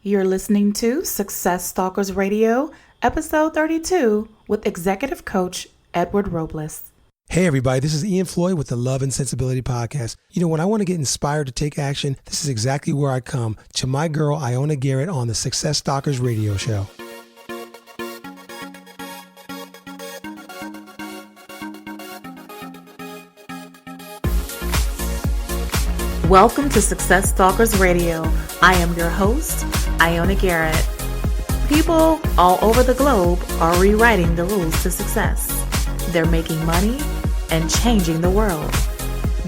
You're listening to Success Stalkers Radio, episode 32, with executive coach Edward Robles. Hey everybody, this is Ian Floyd with the Love and Sensibility Podcast. You know, when I want to get inspired to take action, this is exactly where I come to my girl, Ioana Garrett, on the Success Stalkers Radio Show. Welcome to Success Stalkers Radio. I am your host, Ioana Garrett. People all over the globe are rewriting the rules to success. They're making money and changing the world.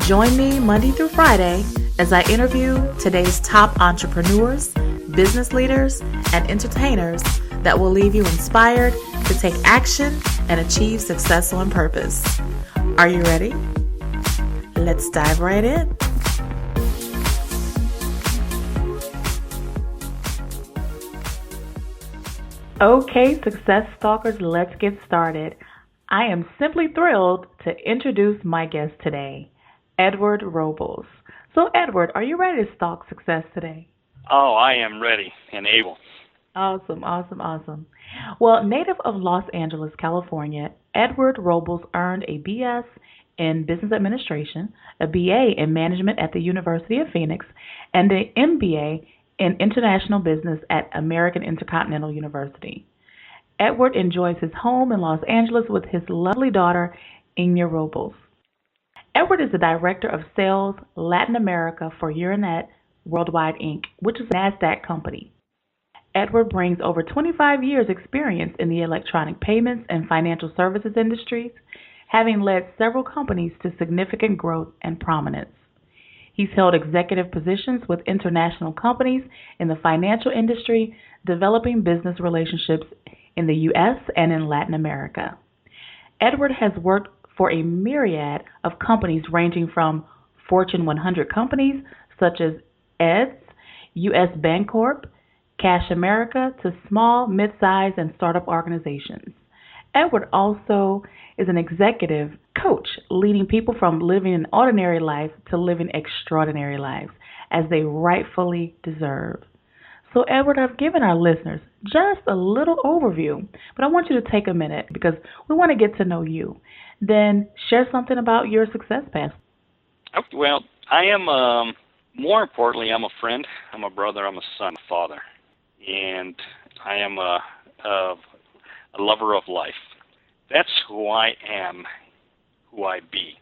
Join me Monday through Friday as I interview today's top entrepreneurs, business leaders, and entertainers that will leave you inspired to take action and achieve success on purpose. Are you ready? Let's dive right in. Okay, Success Stalkers, let's get started. I am simply thrilled to introduce my guest today, Edward Robles. So, Edward, are you ready to stalk success today? Oh, I am ready and able. Awesome. Well, native of Los Angeles, California, Edward Robles earned a BS in Business Administration, a BA in Management at the University of Phoenix, and an MBA in International Business at American Intercontinental University. Edward enjoys his home in Los Angeles with his lovely daughter, Enya Robles. Edward is the Director of Sales Latin America for Ioana Worldwide, Inc., which is a NASDAQ company. Edward brings over 25 years' experience in the electronic payments and financial services industries, having led several companies to significant growth and prominence. He's held executive positions with international companies in the financial industry, developing business relationships in the U.S. and in Latin America. Edward has worked for a myriad of companies ranging from Fortune 100 companies such as EDS, U.S. Bancorp, Cash America, to small, mid-size, and startup organizations. Edward also is an executive coach, leading people from living an ordinary life to living extraordinary lives, as they rightfully deserve. So, Edward, I've given our listeners just a little overview, but I want you to take a minute because we want to get to know you. Then share something about your success path. Well, I am, more importantly, I'm a friend, I'm a brother, I'm a son, a father, and I am a lover of life. That's who I am, who I be.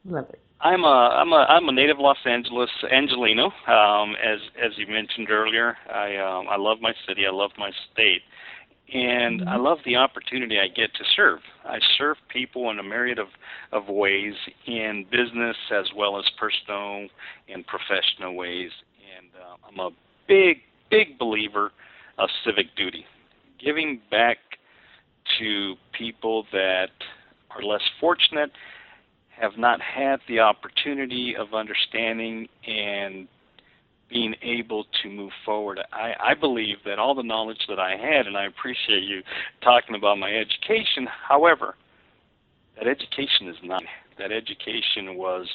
Love it. I'm a native Los Angeles Angelino. As you mentioned earlier, I love my city, I love my state, and I love the opportunity I get to serve. I serve people in a myriad of ways, in business as well as personal and professional ways, and I'm a big believer of civic duty, giving back to people that are less fortunate, have not had the opportunity of understanding and being able to move forward. I believe that all the knowledge that I had, and I appreciate you talking about my education, however, that education is not. That education was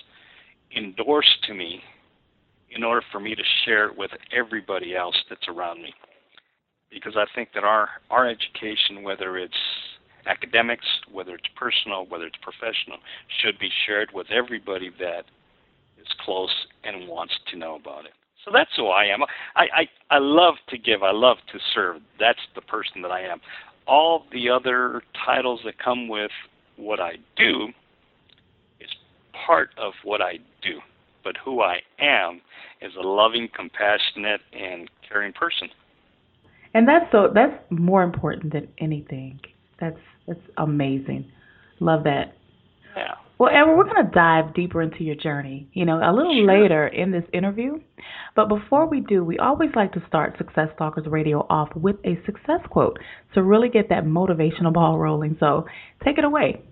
endorsed to me in order for me to share it with everybody else that's around me. Because I think that our education, whether it's academics, whether it's personal, whether it's professional, should be shared with everybody that is close and wants to know about it. So that's who I am. I love to give. I love to serve. That's the person that I am. All the other titles that come with what I do is part of what I do. But who I am is a loving, compassionate, and caring person. And that's more important than anything. That's amazing. Love that. Yeah. Well, Edward, we're going to dive deeper into your journey, a little later in this interview. But before we do, we always like to start Success Stalkers Radio off with a success quote to really get that motivational ball rolling. So take it away.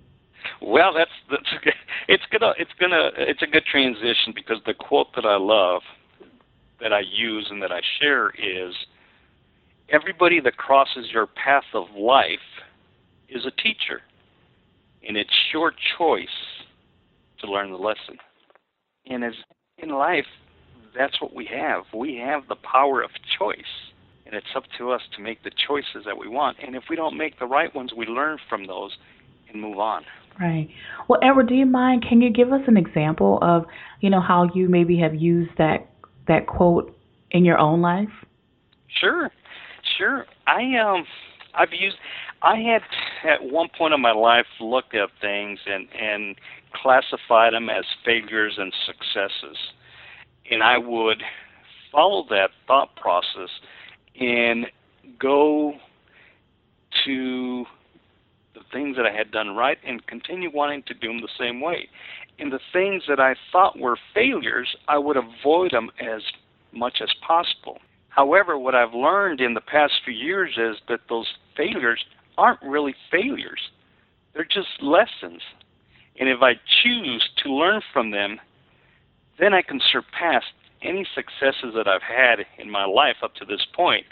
Well, it's a good transition, because the quote that I love, that I use and that I share is, everybody that crosses your path of life is a teacher, and it's your choice to learn the lesson. And as in life, that's what we have. We have the power of choice, and it's up to us to make the choices that we want. And if we don't make the right ones, we learn from those and move on. Right. Well, Edward, do you mind? Can you give us an example of, how you maybe have used that quote in your own life? Sure, sure. I've used. I had at one point in my life looked at things and classified them as failures and successes, and I would follow that thought process and go to the things that I had done right and continue wanting to do them the same way. And the things that I thought were failures, I would avoid them as much as possible. However, what I've learned in the past few years is that those failures aren't really failures. They're just lessons. And if I choose to learn from them, then I can surpass any successes that I've had in my life up to this point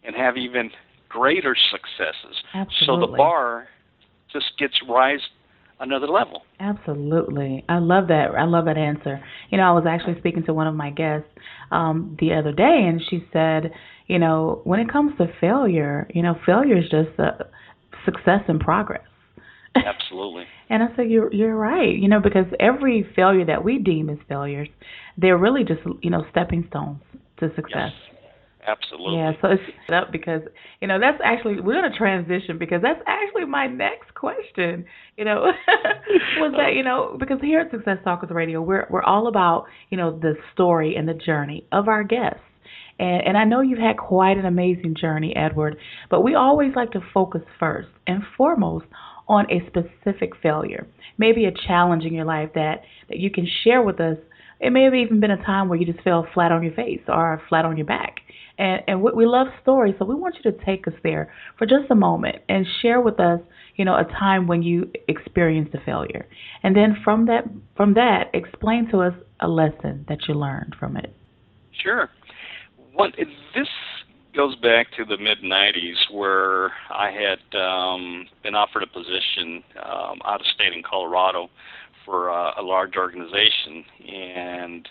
and have even greater successes. Absolutely. So the bar just gets raised another level. Absolutely. I love that. I love that answer. I was actually speaking to one of my guests the other day, and she said, when it comes to failure, failure is just a success in progress. Absolutely. And I said, you're right, because every failure that we deem as failures, they're really just, stepping stones to success. Yes. Absolutely. Yeah, so it's up because, that's actually, we're going to transition because that's actually my next question, was that, because here at Success Talkers Radio, we're all about, the story and the journey of our guests. And I know you've had quite an amazing journey, Edward, but we always like to focus first and foremost on a specific failure, maybe a challenge in your life that you can share with us. It may have even been a time where you just fell flat on your face or flat on your back. And we love stories, so we want you to take us there for just a moment and share with us, a time when you experienced a failure. And then from that, explain to us a lesson that you learned from it. Sure. This goes back to the mid-'90s where I had been offered a position out of state in Colorado for a large organization, and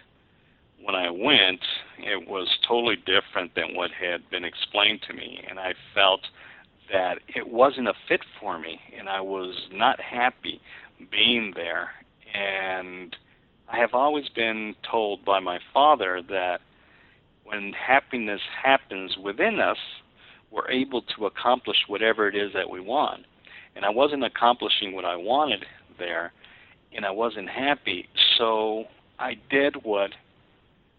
when I went, it was totally different than what had been explained to me, and I felt that it wasn't a fit for me, and I was not happy being there. And I have always been told by my father that when happiness happens within us, we're able to accomplish whatever it is that we want. And I wasn't accomplishing what I wanted there, and I wasn't happy, so I did what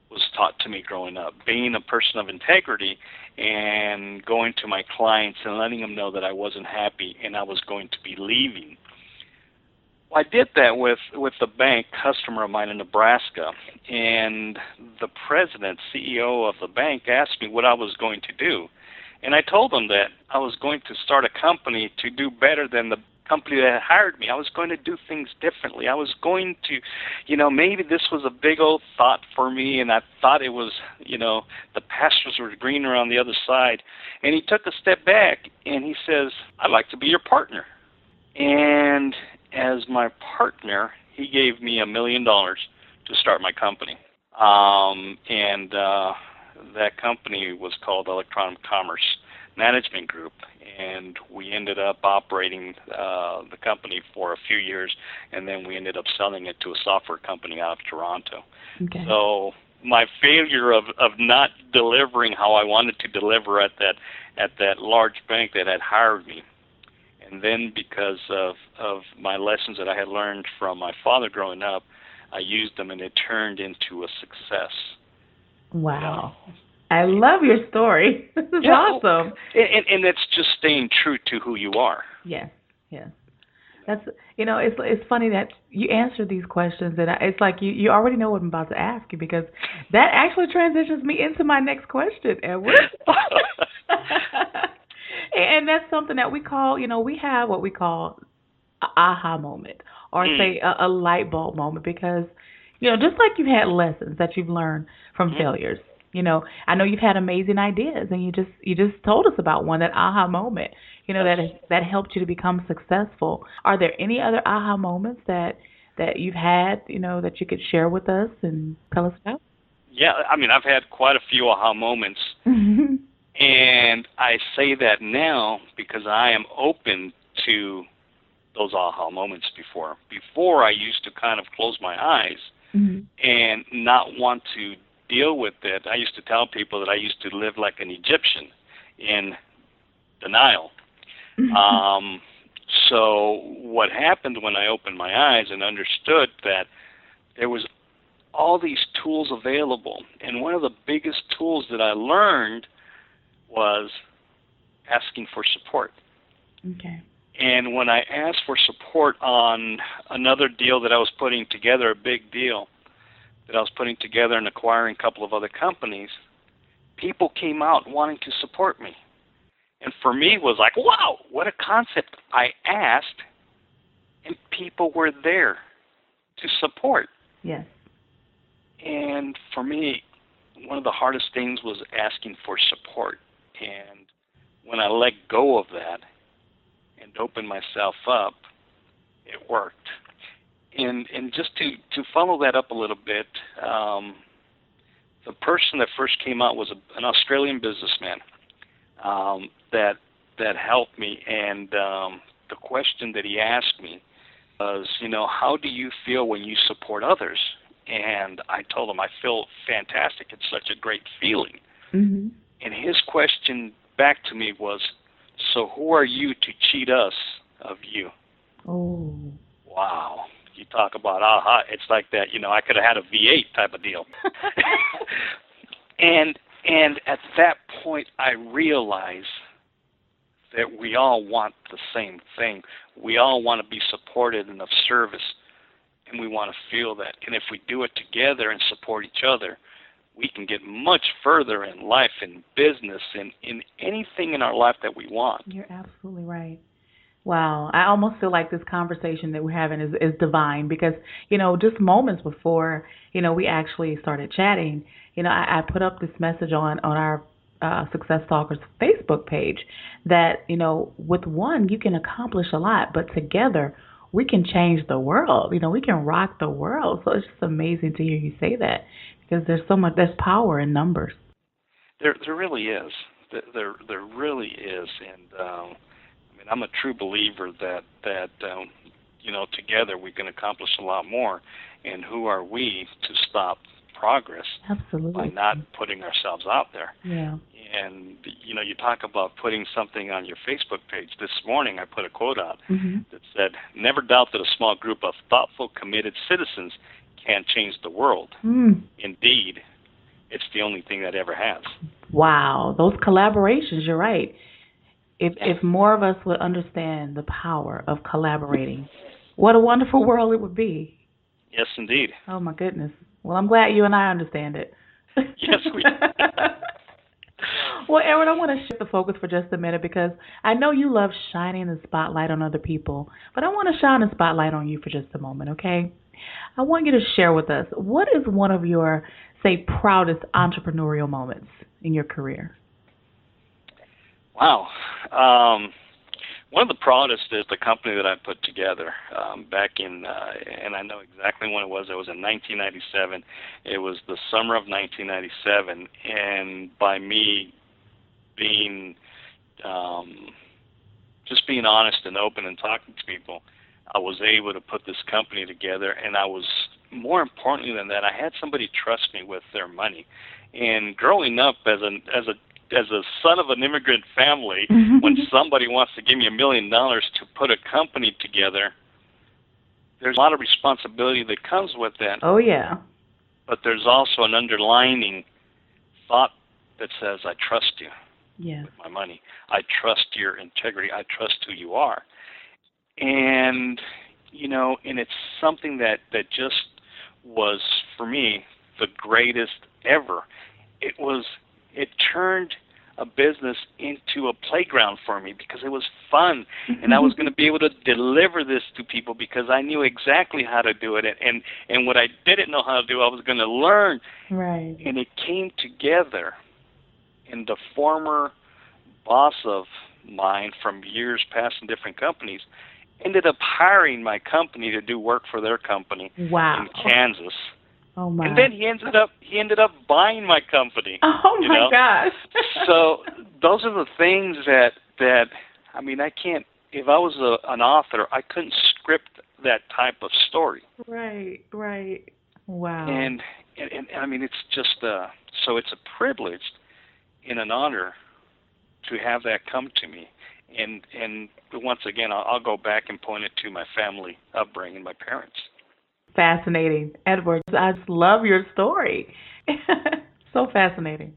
was taught to me growing up, being a person of integrity and going to my clients and letting them know that I wasn't happy and I was going to be leaving. Well, I did that with the bank customer of mine in Nebraska, and the president, CEO of the bank, asked me what I was going to do. And I told him that I was going to start a company to do better than the company that had hired me. I was going to do things differently. I was going to, maybe this was a big old thought for me, and I thought it was, the pastures were greener on the other side. And he took a step back, and he says, I'd like to be your partner. And as my partner, he gave me $1 million to start my company. And that company was called Electronic Commerce Management Group, and we ended up operating the company for a few years, and then we ended up selling it to a software company out of Toronto. Okay. So my failure of not delivering how I wanted to deliver at that large bank that had hired me, and then because of my lessons that I had learned from my father growing up, I used them, and it turned into a success. Wow. I love your story. This is awesome. And it's just staying true to who you are. Yes, yes. That's it's funny that you answer these questions, and it's like you already know what I'm about to ask you, because that actually transitions me into my next question, Edward. And that's something that we call, we have what we call an aha moment, or say a light bulb moment, because just like you've had lessons that you've learned from failures. I know you've had amazing ideas, and you just told us about one, that aha moment, that helped you to become successful. Are there any other aha moments that you've had, that you could share with us and tell us about? Yeah, I mean, I've had quite a few aha moments, and I say that now because I am open to those aha moments before. Before, I used to kind of close my eyes and not want to deal with it. I used to tell people that I used to live like an Egyptian in denial. So what happened when I opened my eyes and understood that there was all these tools available, and one of the biggest tools that I learned was asking for support. Okay. And when I asked for support on another deal that I was putting together, a big deal that I was putting together and acquiring a couple of other companies, people came out wanting to support me. And for me, it was like, wow, what a concept. I asked, and people were there to support. Yes. And for me, one of the hardest things was asking for support. And when I let go of that and opened myself up, it worked. And just to follow that up a little bit, the person that first came out was an Australian businessman that helped me. And the question that he asked me was, how do you feel when you support others? And I told him, I feel fantastic. It's such a great feeling. And his question back to me was, so who are you to cheat us of you? Oh. Wow. You talk about aha. It's like that, I could have had a V8 type of deal. And at that point, I realized that we all want the same thing. We all want to be supported and of service. And we want to feel that. And if we do it together and support each other, we can get much further in life, in business, in anything in our life that we want. You're absolutely right. Wow. I almost feel like this conversation that we're having is divine because, just moments before, we actually started chatting, I put up this message on our Success Talkers Facebook page that, with one, you can accomplish a lot, but together, we can change the world. We can rock the world. So it's just amazing to hear you say that because there's power in numbers. There really is. There really is. And I'm a true believer that together we can accomplish a lot more. And who are we to stop progress? Absolutely. By not putting ourselves out there? Yeah. And, you talk about putting something on your Facebook page. This morning I put a quote out that said, never doubt that a small group of thoughtful, committed citizens can change the world. Indeed, it's the only thing that ever has. Wow. Those collaborations, you're right. If more of us would understand the power of collaborating, what a wonderful world it would be. Yes, indeed. Oh, my goodness. Well, I'm glad you and I understand it. Yes, we do. Well, Edward, I want to shift the focus for just a minute because I know you love shining the spotlight on other people, but I want to shine a spotlight on you for just a moment, okay? I want you to share with us, what is one of your, say, proudest entrepreneurial moments in your career? Wow. One of the proudest is the company that I put together back in, and I know exactly when it was. It was in 1997. It was the summer of 1997, and by me being just being honest and open and talking to people, I was able to put this company together, and I was, more importantly than that, I had somebody trust me with their money. And growing up as a son of an immigrant family, when somebody wants to give me $1 million to put a company together, there's a lot of responsibility that comes with that. Oh, yeah. But there's also an underlining thought that says, I trust you with my money. I trust your integrity. I trust who you are. And, and it's something that just was, for me, the greatest ever. It turned a business into a playground for me because it was fun, and I was going to be able to deliver this to people because I knew exactly how to do it, and what I didn't know how to do, I was going to learn. Right. And it came together, and the former boss of mine from years past in different companies ended up hiring my company to do work for their company in Kansas. Oh my. And then he ended up buying my company. Oh You my know, gosh. so those are the things that I mean, I can't. If I was an author, I couldn't script that type of story. Right, right. Wow. And I mean, it's just so it's a privilege and an honor to have that come to me. And once again, I'll go back and point it to my family upbringing, my parents. Fascinating. Edward, I just love your story. So fascinating.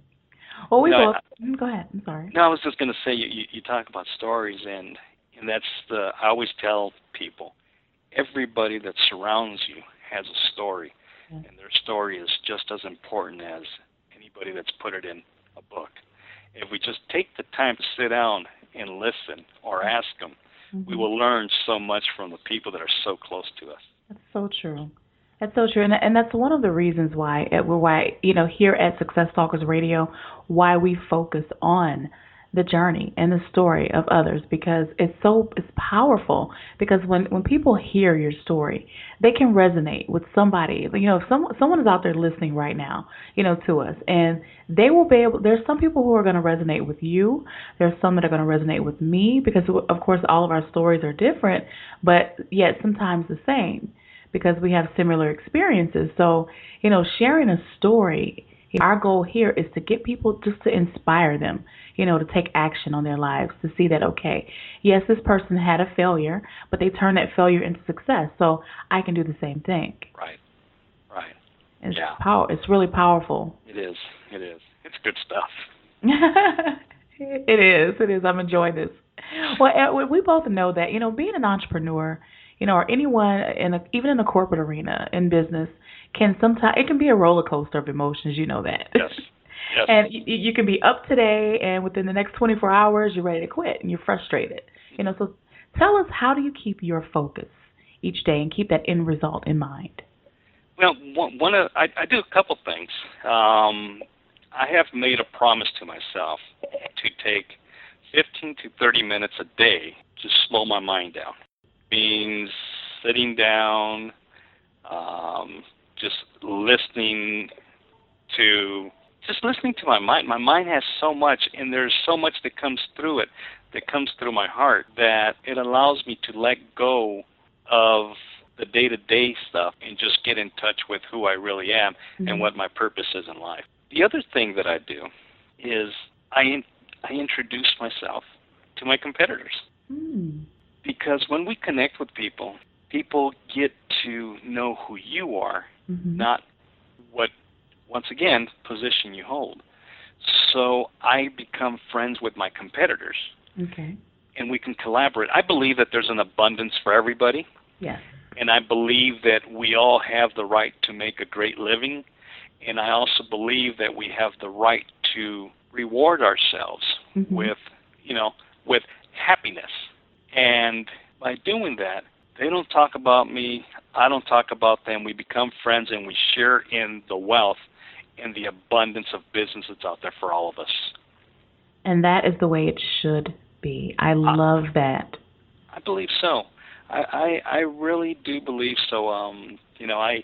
Well, we No, both. Go ahead. I'm sorry. no, I was just going to say you talk about stories, and that's I always tell people, everybody that surrounds you has a story, Yes. and their story is just as important as anybody that's put it in a book. If we just take the time to sit down and listen or ask them, we Hmm. will learn so much from the people that are so close to us. That's so true. That's so true, and that's one of the reasons why here at Success Talkers Radio, why we focus on the journey and the story of others, because it's powerful. Because when people hear your story, they can resonate with somebody. If someone is out there listening right now, to us, and they will be able. There's some people who are going to resonate with you. There's some that are going to resonate with me, because of course all of our stories are different, but yet sometimes the same, because we have similar experiences. So, sharing a story, our goal here is to get people, just to inspire them, to take action on their lives, to see that, okay, yes, this person had a failure, but they turned that failure into success. So I can do the same thing. Right, right. It's Yeah, It's really powerful. it is. It is. It's good stuff. It is. It is. I'm enjoying this. Well, we both know that being an entrepreneur, or anyone even in the corporate arena in business, can sometimes it can be a roller coaster of emotions. You know that. Yes. Yes. And you can be up today, and within the next 24 hours, you're ready to quit, and you're frustrated. So tell us, how do you keep your focus each day and keep that end result in mind? Well, I do a couple things. I have made a promise to myself to take 15 to 30 minutes a day to slow my mind down. Means sitting down, just listening to my mind. My mind has so much, and there's so much that comes through it, that comes through my heart, that it allows me to let go of the day-to-day stuff and just get in touch with who I really am and what my purpose is in life. The other thing that I do is I introduce myself to my competitors. Mm. Because when we connect with people, people get to know who you are, not what, once again, position you hold. So I become friends with my competitors. Okay. And we can collaborate. I believe that there's an abundance for everybody. Yes. And I believe that we all have the right to make a great living. And I also believe that we have the right to reward ourselves with happiness. And by doing that, they don't talk about me, I don't talk about them. We become friends, and we share in the wealth and the abundance of business that's out there for all of us. And that is the way it should be. I love that. I believe so. I really do believe so. I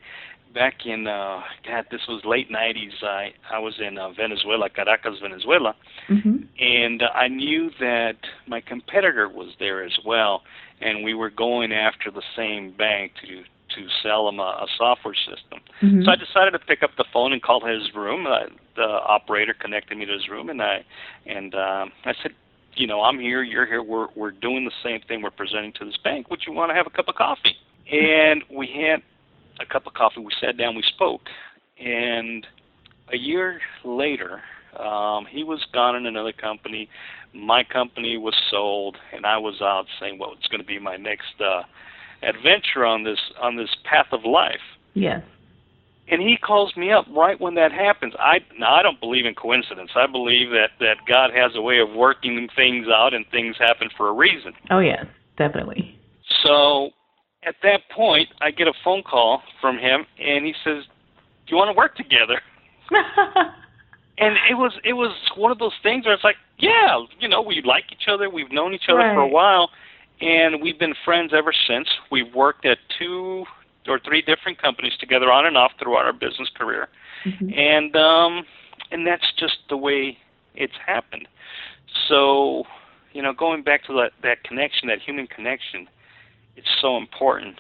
back in this was late '90s. I was in Venezuela, Caracas, Venezuela, and I knew that my competitor was there as well, and we were going after the same bank to sell him a software system. So I decided to pick up the phone and call his room. The operator connected me to his room, and I said, I'm here, you're here, we're doing the same thing, we're presenting to this bank. Would you want to have a cup of coffee? And we had a cup of coffee, we sat down, we spoke. And a year later, he was gone in another company. My company was sold, and I was out saying what was going to be my next adventure on this path of life. Yes. And he calls me up right when that happens. I don't believe in coincidence. I believe that God has a way of working things out, and things happen for a reason. Oh, yes, definitely. So at that point, I get a phone call from him, and he says, "Do you want to work together?" And it was one of those things where it's like, yeah, we like each other. We've known each other for a while, and we've been friends ever since. We've worked at two or three different companies together on and off throughout our business career, Mm-hmm. And that's just the way it's happened. So, going back to that connection, that human connection, it's so important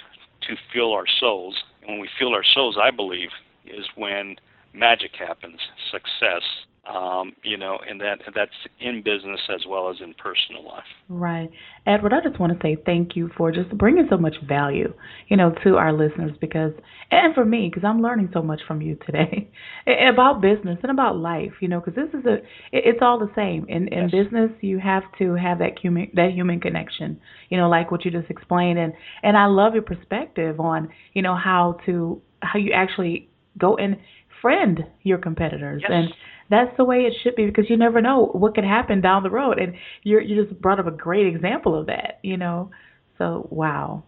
to fuel our souls. And when we fuel our souls, I believe, is when magic happens, success, and that's in business as well as in personal life. Right. Edward, I just want to say thank you for just bringing so much value, to our listeners and for me, because I'm learning so much from you today about business and about life, because this is it's all the same. In Yes. business, you have to have that human connection, like what you just explained. And I love your perspective on, how you actually go and friend your competitors. Yes. And that's the way it should be because you never know what could happen down the road. And you just brought up a great example of that. So wow,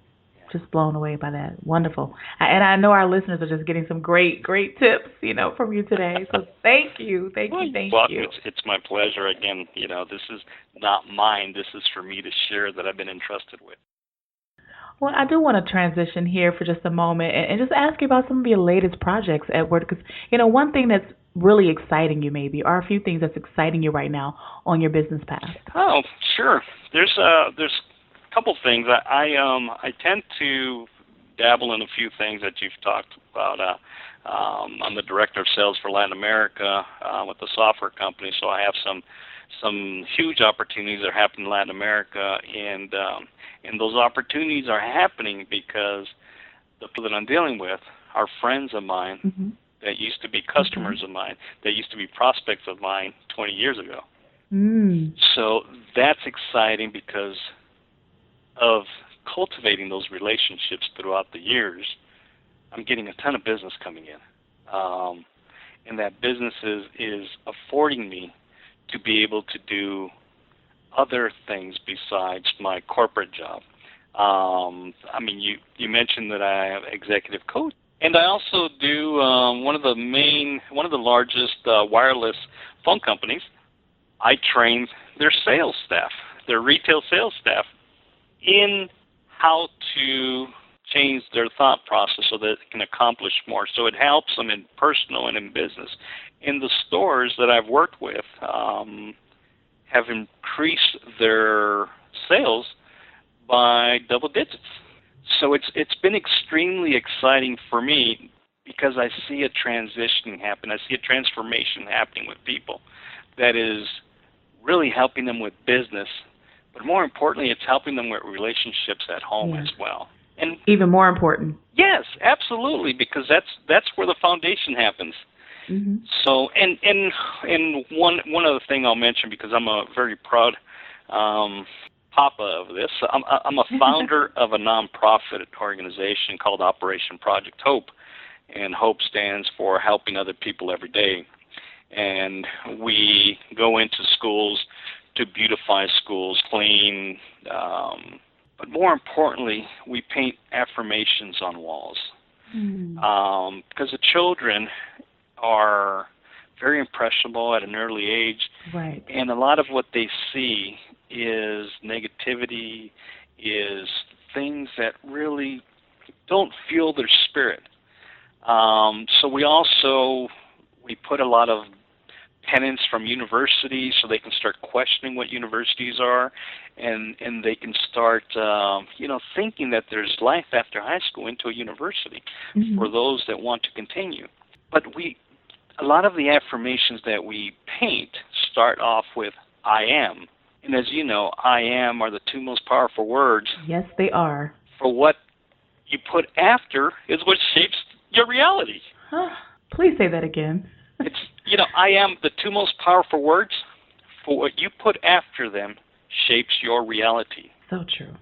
just blown away by that. Wonderful. And I know our listeners are just getting some great tips, from you today. So thank you, thank Well, you. it's my pleasure. Again, this is not mine. This is for me to share that I've been entrusted with. Well, I do want to transition here for just a moment and just ask you about some of your latest projects, Edward, because one thing that's really exciting you maybe, or a few things that's exciting you right now on your business path. Oh, sure. There's a couple things. I tend to dabble in a few things that you've talked about. I'm the director of sales for Latin America with a software company, so I have some huge opportunities that are happening in Latin America, and those opportunities are happening because the people that I'm dealing with are friends of mine Mm-hmm. that used to be customers of mine, that used to be prospects of mine 20 years ago. Mm. So that's exciting because of cultivating those relationships throughout the years. I'm getting a ton of business coming in, and that business is affording me to be able to do other things besides my corporate job. You mentioned that I have executive coach, and I also do one of the largest wireless phone companies. I train their sales staff, their retail sales staff, in how to change their thought process so that it can accomplish more. So it helps them in personal and in business. In the stores that I've worked with, have increased their sales by double digits. So it's been extremely exciting for me because I see a transition happen. I see a transformation happening with people that is really helping them with business, but more importantly, it's helping them with relationships at home as well. And even more important. Yes, absolutely, because that's where the foundation happens. Mm-hmm. So, and one other thing I'll mention, because I'm a very proud papa of this. I'm a founder of a nonprofit organization called Operation Project Hope, and Hope stands for helping other people every day. And we go into schools to beautify schools, clean, but more importantly, we paint affirmations on walls. Because the children are very impressionable at an early age, right? And a lot of what they see is negativity, is things that really don't fuel their spirit. So we put a lot of penance from universities so they can start questioning what universities are, and they can start thinking that there's life after high school into a university for those that want to continue. But a lot of the affirmations that we paint start off with I am. And as you know, I am are the two most powerful words. Yes, they are. For what you put after is what shapes your reality. Please say that again. It's, I am, the two most powerful words. For what you put after them shapes your reality. So true.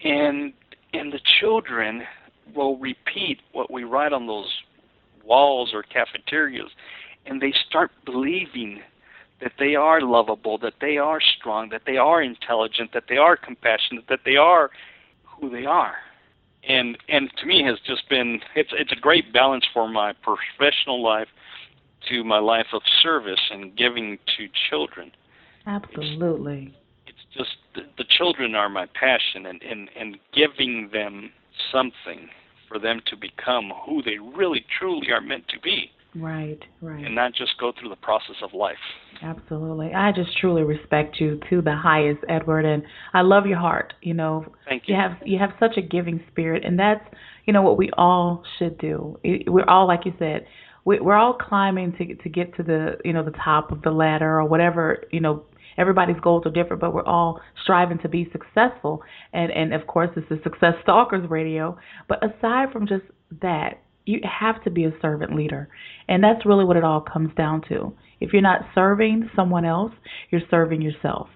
And the children will repeat what we write on those walls or cafeterias, and they start believing that they are lovable, that they are strong, that they are intelligent, that they are compassionate, that they are who they are. And to me has just been, it's a great balance for my professional life to my life of service and giving to children. Absolutely. It's just the children are my passion, and giving them something for them to become who they really, truly are meant to be. Right, right. And not just go through the process of life. Absolutely. I just truly respect you to the highest, Edward, and I love your heart. Thank you. You have such a giving spirit, and that's what we all should do. We're all, like you said, we're all climbing to get to the top of the ladder or whatever. Everybody's goals are different, but we're all striving to be successful. And of course, this is Success Stalkers Radio. But aside from just that, you have to be a servant leader. And that's really what it all comes down to. If you're not serving someone else, you're serving yourself.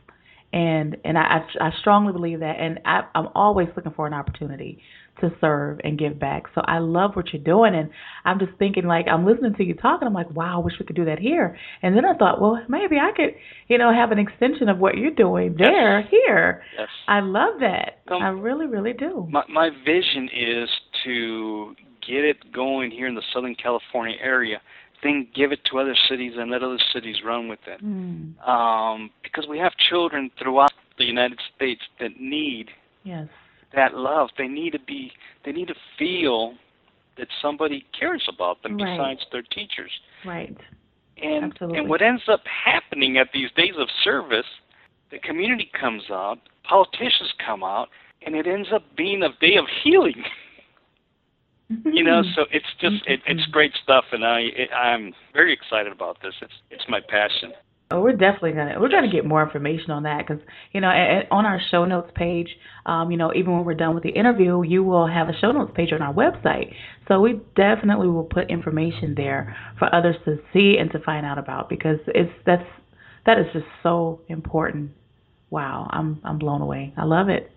And I strongly believe that. And I'm always looking for an opportunity to serve and give back. So I love what you're doing. And I'm just thinking, like, I'm listening to you talk, and I'm like, wow, I wish we could do that here. And then I thought, well, maybe I could, have an extension of what you're doing there, here. Yes. I love that. I really, really do. My vision is to get it going here in the Southern California area, then give it to other cities and let other cities run with it. Because we have children throughout the United States that need that love. They need to feel that somebody cares about them besides their teachers. Right. And Absolutely. And what ends up happening at these days of service, the community comes out, politicians come out, and it ends up being a day of healing. So it's just it's great stuff, and I'm very excited about this. It's my passion. Oh, we're gonna get more information on that because on our show notes page, even when we're done with the interview, you will have a show notes page on our website. So we definitely will put information there for others to see and to find out about because that is just so important. Wow, I'm blown away. I love it.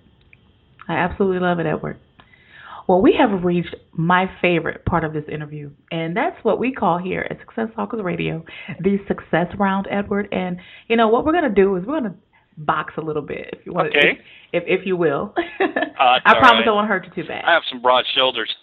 I absolutely love it, Edward. Well, we have reached my favorite part of this interview, and that's what we call here at Success Talkers Radio, the Success Round, Edward. And, what we're going to do is we're going to box a little bit, if you want okay. if you will. I promise I won't hurt you too bad. I have some broad shoulders.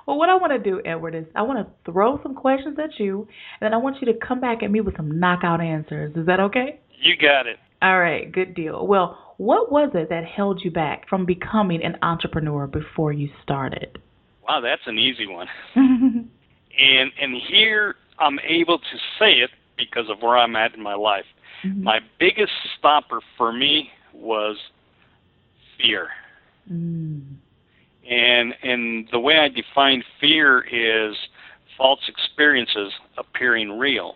Well, what I want to do, Edward, is I want to throw some questions at you, and then I want you to come back at me with some knockout answers. Is that okay? You got it. All right, good deal. Well, what was it that held you back from becoming an entrepreneur before you started? Wow, that's an easy one. and here I'm able to say it because of where I'm at in my life. Mm-hmm. My biggest stopper for me was fear. And the way I define fear is false experiences appearing real.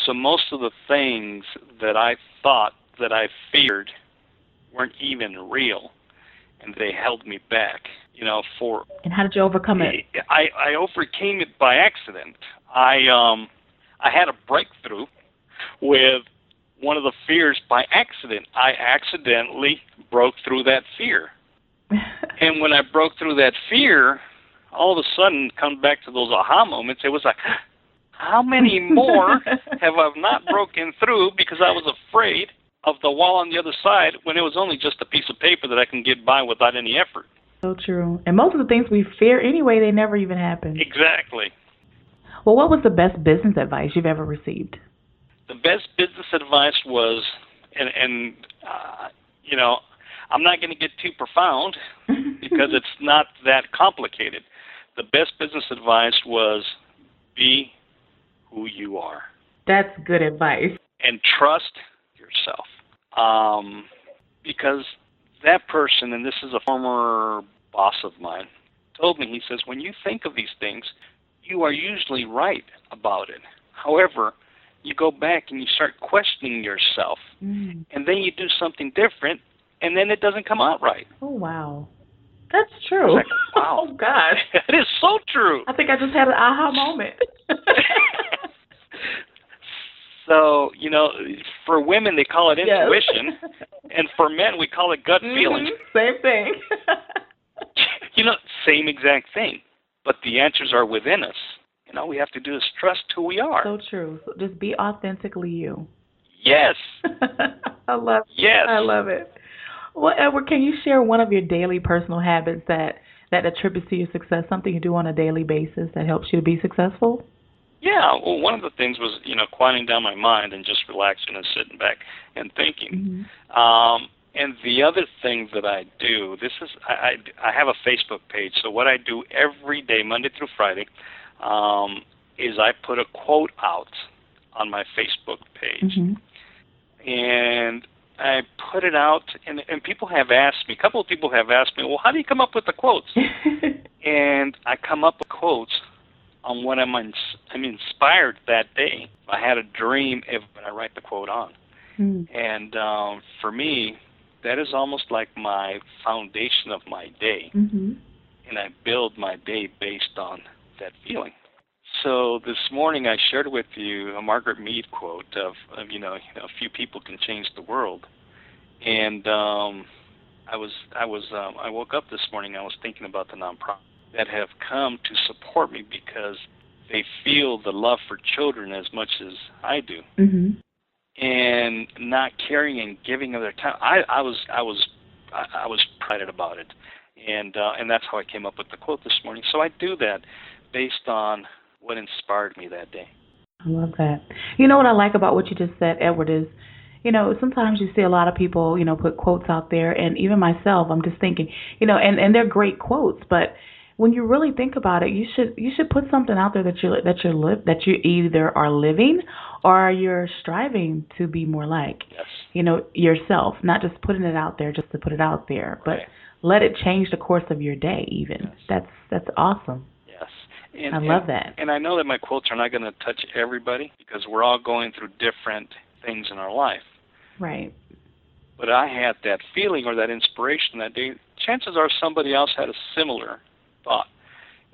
So most of the things that I thought that I feared weren't even real, and they held me back. And how did you overcome it? I overcame it by accident. I had a breakthrough with one of the fears by accident. I accidentally broke through that fear. And when I broke through that fear, all of a sudden, come back to those aha moments, it was like, how many more have I not broken through because I was afraid of the wall on the other side when it was only just a piece of paper that I can get by without any effort? So true. And most of the things we fear anyway, they never even happen. Exactly. Well, what was the best business advice you've ever received? The best business advice was, I'm not going to get too profound because it's not that complicated. The best business advice was be who you are. That's good advice. And trust yourself. Because that person, and this is a former boss of mine, told me, he says, when you think of these things, you are usually right about it. However, you go back and you start questioning yourself, and then you do something different, and then it doesn't come out right. Oh, wow. That's true. Like, wow. Oh, God. It is so true. I think I just had an aha moment. So, for women, they call it intuition, and for men, we call it gut feeling. Same thing. Same exact thing. But the answers are within us. We have to do is trust who we are. So true. So just be authentically you. Yes. I love it. Yes. I love it. Well, Edward, can you share one of your daily personal habits that attributes to your success, something you do on a daily basis that helps you to be successful? Yeah, well, one of the things was, quieting down my mind and just relaxing and sitting back and thinking. And the other thing that I do, I have a Facebook page. So what I do every day, Monday through Friday, is I put a quote out on my Facebook page. And I put it out, and people have asked me, a couple of people have asked me, well, how do you come up with the quotes? And I come up with quotes on what I'm inspired that day. I had a dream when I write the quote on. And for me, that is almost like my foundation of my day. And I build my day based on that feeling. So this morning I shared with you a Margaret Mead quote of a few people can change the world. And I woke up this morning, I was thinking about the nonprofits that have come to support me because they feel the love for children as much as I do. And not caring and giving of their time. I was excited about it. And that's how I came up with the quote this morning. So I do that based on what inspired me that day. I love that. You know what I like about what you just said, Edward, is, sometimes you see a lot of people, put quotes out there, and even myself, I'm just thinking, and they're great quotes, but when you really think about it, you should put something out there that you either are living or you're striving to be more like, yourself, not just putting it out there just to put it out there, but let it change the course of your day even. That's awesome. And, I love that. And I know that my quotes are not going to touch everybody because we're all going through different things in our life. Right. But I had that feeling or that inspiration that day. Chances are somebody else had a similar thought.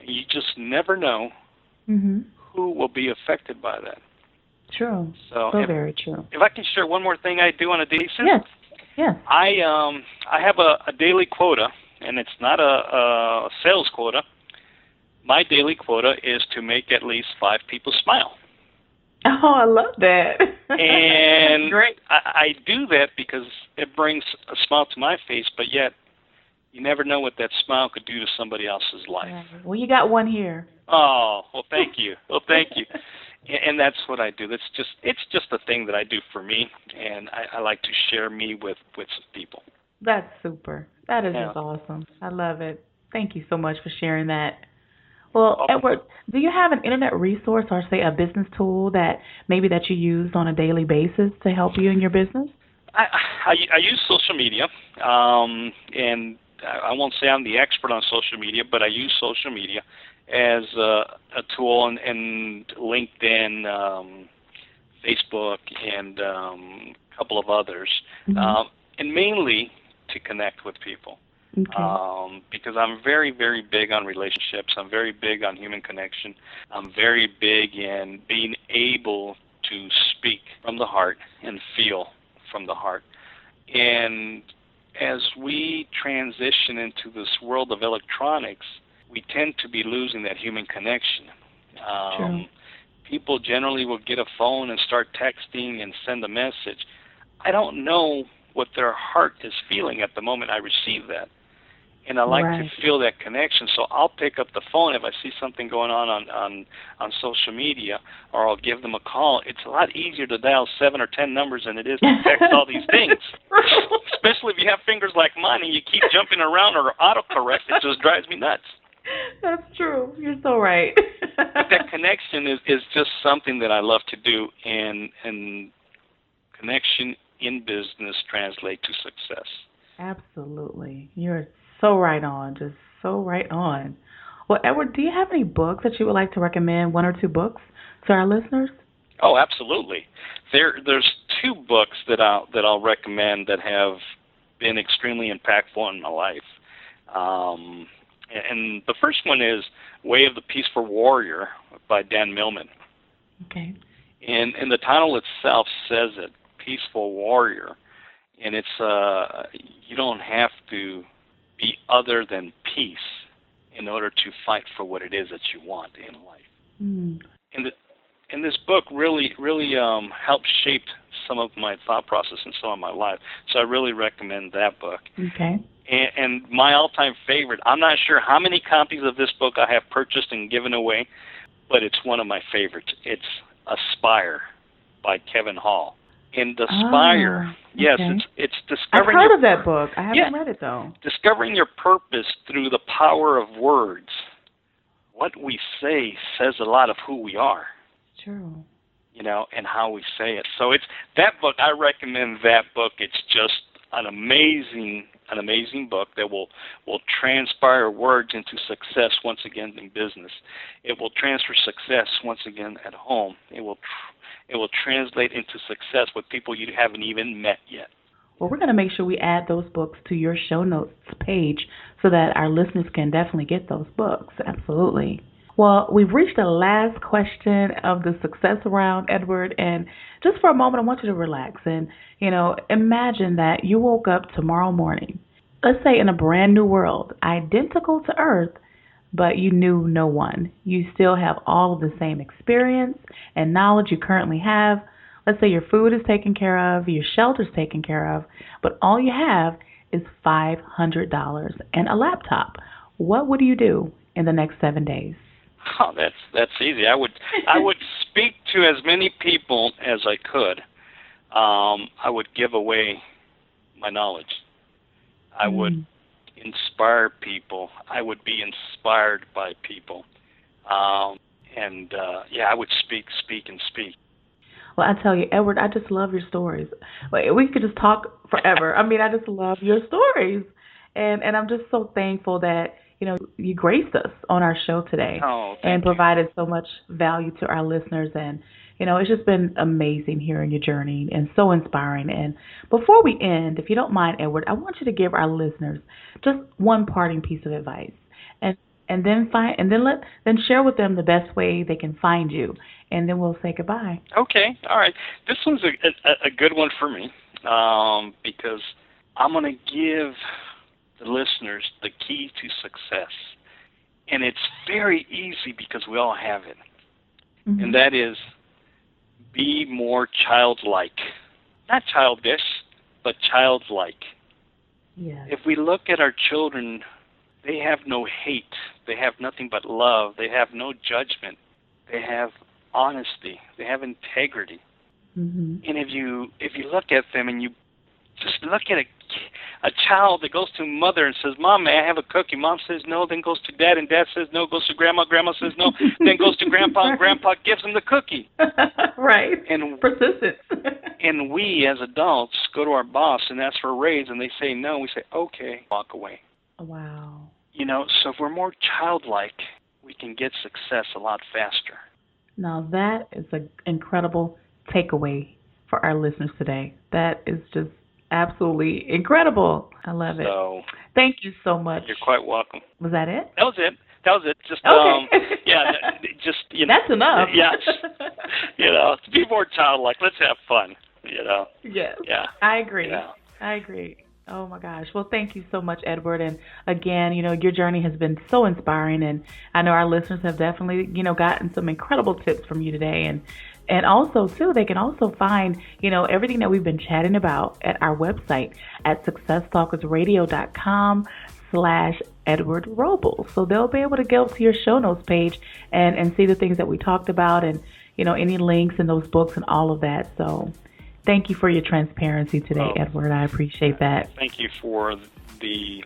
You just never know who will be affected by that. True. So very true. If I can share one more thing I do on a daily basis. Yes. I have a daily quota, and it's not a sales quota. My daily quota is to make at least 5 people smile. Oh, I love that. And great. I do that because it brings a smile to my face, but yet you never know what that smile could do to somebody else's life. Right. Well, you got one here. Oh, well, thank you. And that's what I do. It's just a thing that I do for me, and I like to share me with some people. That's super. That is just awesome. I love it. Thank you so much for sharing that. Well, Edward, do you have an internet resource or, say, a business tool that you use on a daily basis to help you in your business? I use social media, and I won't say I'm the expert on social media, but I use social media as a tool, and LinkedIn, Facebook, and a couple of others, and mainly to connect with people. Okay. Because I'm very, very big on relationships. I'm very big on human connection. I'm very big in being able to speak from the heart and feel from the heart. And as we transition into this world of electronics, we tend to be losing that human connection. People generally will get a phone and start texting and send a message. I don't know what their heart is feeling at the moment I receive that. And I like to feel that connection, so I'll pick up the phone if I see something going on social media, or I'll give them a call. It's a lot easier to dial 7 or 10 numbers than it is to text all these things, especially if you have fingers like mine and you keep jumping around or autocorrect. It just drives me nuts. That's true. You're so right. But that connection is just something that I love to do, and connection in business translates to success. Absolutely. You're so right on, just so right on. Well, Edward, do you have any books that you would like to recommend, 1 or 2 books to our listeners? Oh, absolutely. There's 2 books that I'll recommend that have been extremely impactful in my life. And the first one is Way of the Peaceful Warrior by Dan Millman. Okay. And the title itself says it, Peaceful Warrior. And it's you don't have to be other than peace in order to fight for what it is that you want in life. And this book really helped shape some of my thought process and some of my life. So I really recommend that book. Okay. And my all-time favorite, I'm not sure how many copies of this book I have purchased and given away, but it's one of my favorites. It's Aspire by Kevin Hall. And Aspire. Ah, Yes, okay. it's I've discovering heard of that book. I yeah, haven't read it though. discovering your purpose through the power of words. What we say says a lot of who we are, True. and how we say it. So it's that book. I recommend that book. It's just an amazing book that will transpire words into success once again in business. It will transfer success once again at home. It will translate into success with people you haven't even met yet. Well, we're going to make sure we add those books to your show notes page so that our listeners can definitely get those books. Absolutely. Well, we've reached the last question of the success round, Edward, and just for a moment, I want you to relax and, imagine that you woke up tomorrow morning, let's say in a brand new world, identical to Earth, but you knew no one. You still have all of the same experience and knowledge you currently have. Let's say your food is taken care of, your shelter's taken care of, but all you have is $500 and a laptop. What would you do in the next 7 days? Oh, that's easy. I would speak to as many people as I could. I would give away my knowledge. I would inspire people. I would be inspired by people. I would speak. Well, I tell you, Edward, I just love your stories. We could just talk forever. I mean, I just love your stories. And I'm just so thankful that, you graced us on our show today and provided so much value to our listeners. And, it's just been amazing hearing your journey and so inspiring. And before we end, if you don't mind, Edward, I want you to give our listeners just one parting piece of advice. And then share with them the best way they can find you, and then we'll say goodbye. Okay, all right. This one's a good one for me because I'm going to give the listeners the key to success, and it's very easy because we all have it, and that is be more childlike, not childish, but childlike. Yes. If we look at our children, they have no hate. They have nothing but love. They have no judgment. They have honesty. They have integrity. Mm-hmm. And if you look at them and you just look at a child that goes to mother and says, "Mom, may I have a cookie?" Mom says no, then goes to dad, and dad says no, goes to grandma, grandma says no, then goes to grandpa, and grandpa gives them the cookie. Right. And persistence. And we as adults go to our boss and ask for a raise, and they say no. We say okay, walk away. Wow. So if we're more childlike, we can get success a lot faster. Now that is an incredible takeaway for our listeners today. That is just absolutely incredible. I love it. So, thank you so much. You're quite welcome. Was that it? That was it. Just okay. That's enough. Yes. Be more childlike. Let's have fun. Yes. Yeah. I agree. Yeah. I agree. Oh my gosh. Well, thank you so much, Edward. And again, your journey has been so inspiring, and I know our listeners have definitely, gotten some incredible tips from you today. And also too, they can also find, everything that we've been chatting about at our website at successtalkersradio.com/Edward Robles. So they'll be able to go to your show notes page and see the things that we talked about, and, any links in those books and all of that. So thank you for your transparency today, Edward. I appreciate that. Thank you for the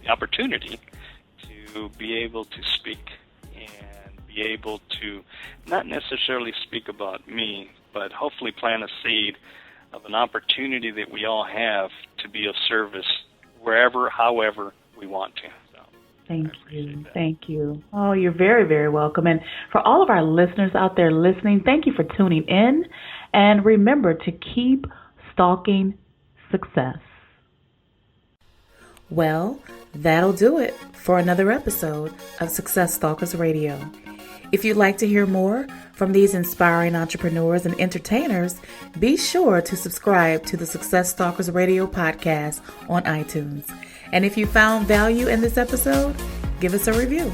opportunity to be able to speak and be able to not necessarily speak about me, but hopefully plant a seed of an opportunity that we all have to be of service wherever, however we want to. Thank you. Thank you. Oh, you're very, very welcome. And for all of our listeners out there listening, thank you for tuning in. And remember to keep stalking success. Well, that'll do it for another episode of Success Stalkers Radio. If you'd like to hear more from these inspiring entrepreneurs and entertainers, be sure to subscribe to the Success Stalkers Radio podcast on iTunes. And if you found value in this episode, give us a review,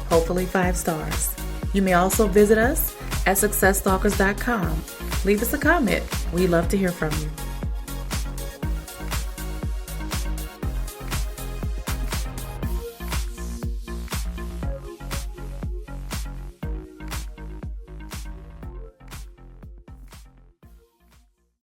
hopefully 5 stars. You may also visit us at successstalkers.com. Leave us a comment. We'd love to hear from you.